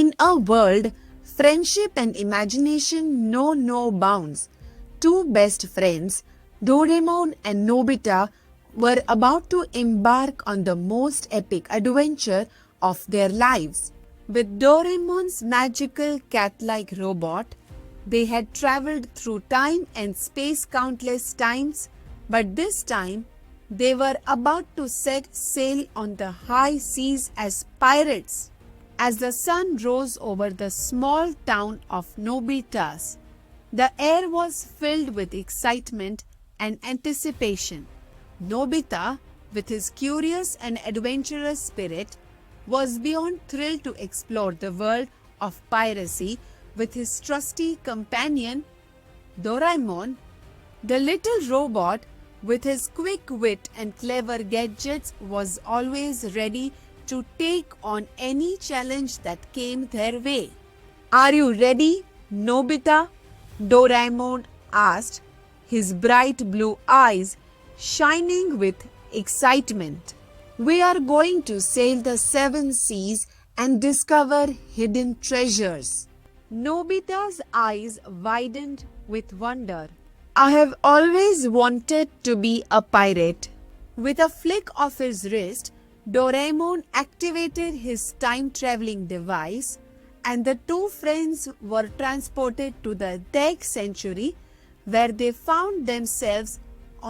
In a world, friendship and imagination know no bounds. Two best friends, Doraemon and Nobita, were about to embark on the most epic adventure of their lives. With Doraemon's magical cat-like robot, they had traveled through time and space countless times, but this time they were about to set sail on the high seas as pirates. As the sun rose over the small town of Nobitas, the air was filled with excitement and anticipation. Nobita, with his curious and adventurous spirit, was beyond thrilled to explore the world of piracy with his trusty companion, Doraemon. The little robot, with his quick wit and clever gadgets, was always ready to take on any challenge that came their way. "Are you ready, Nobita?" Doraemon asked, his bright blue eyes shining with excitement. "We are going to sail the seven seas and discover hidden treasures." Nobita's eyes widened with wonder. "I have always wanted to be a pirate." With a flick of his wrist, Doraemon activated his time-traveling device, and the two friends were transported to the Deck Century, where they found themselves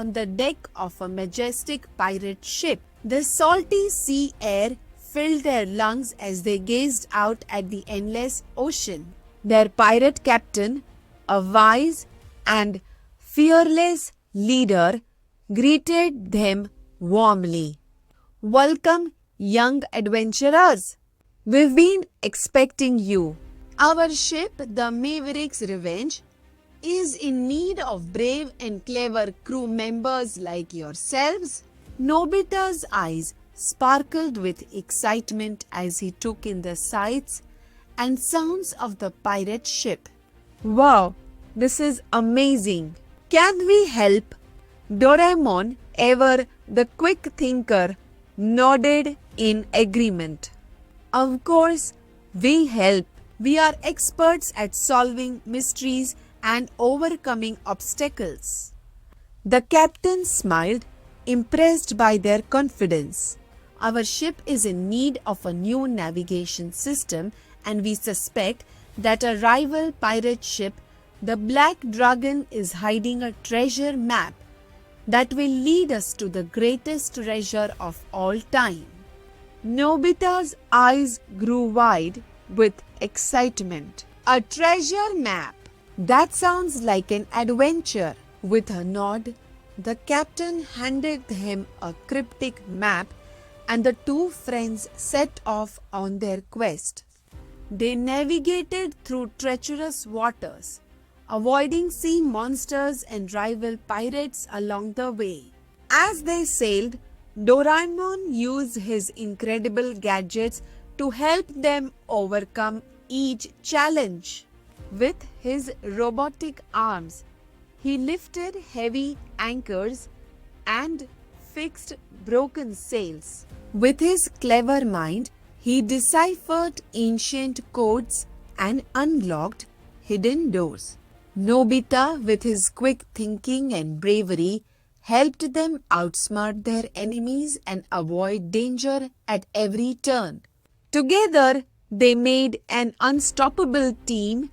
on the deck of a majestic pirate ship. The salty sea air filled their lungs as they gazed out at the endless ocean. Their pirate captain, a wise and fearless leader, greeted them warmly. "Welcome, young adventurers. We've been expecting you. Our ship, the Maverick's Revenge, is in need of brave and clever crew members like yourselves." Nobita's eyes sparkled with excitement as he took in the sights and sounds of the pirate ship. "Wow, this is amazing. Can we help?" Doraemon, ever the quick thinker, nodded in agreement. "Of course, we help. We are experts at solving mysteries and overcoming obstacles." The captain smiled, impressed by their confidence. "Our ship is in need of a new navigation system, and we suspect that a rival pirate ship, the Black Dragon, is hiding a treasure map that will lead us to the greatest treasure of all time." Nobita's eyes grew wide with excitement. "A treasure map? That sounds like an adventure." With a nod, the captain handed him a cryptic map, and the two friends set off on their quest. They navigated through treacherous waters, avoiding sea monsters and rival pirates along the way. As they sailed, Doraemon used his incredible gadgets to help them overcome each challenge. With his robotic arms, he lifted heavy anchors and fixed broken sails. With his clever mind, he deciphered ancient codes and unlocked hidden doors. Nobita, with his quick thinking and bravery, helped them outsmart their enemies and avoid danger at every turn. Together, they made an unstoppable team,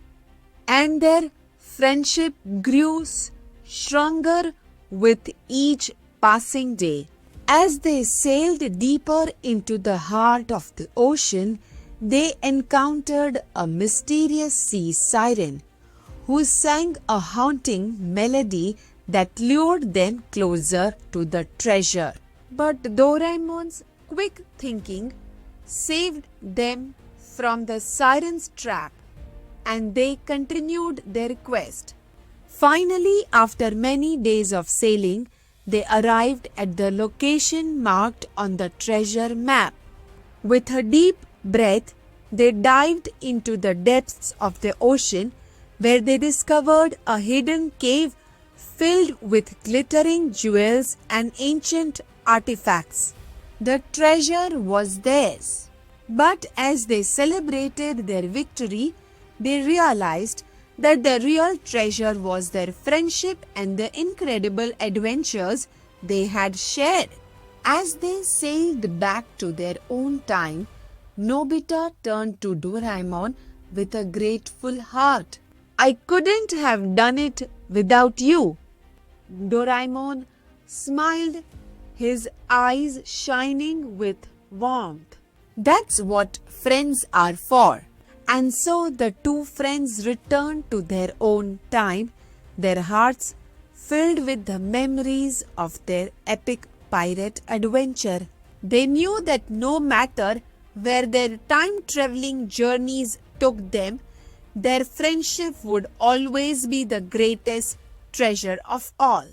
and their friendship grew stronger with each passing day. As they sailed deeper into the heart of the ocean, they encountered a mysterious sea siren who sang a haunting melody that lured them closer to the treasure. But Doraemon's quick thinking saved them from the siren's trap, and they continued their quest. Finally, after many days of sailing, they arrived at the location marked on the treasure map. With a deep breath, they dived into the depths of the ocean, where they discovered a hidden cave filled with glittering jewels and ancient artifacts. The treasure was theirs. But as they celebrated their victory, they realized that the real treasure was their friendship and the incredible adventures they had shared. As they sailed back to their own time, Nobita turned to Doraemon with a grateful heart. I couldn't have done it without you. Doraemon smiled, his eyes shining with warmth. That's what friends are for. And so the two friends returned to their own time, their hearts filled with the memories of their epic pirate adventure. They knew that no matter where their time traveling journeys took them, their friendship would always be the greatest treasure of all.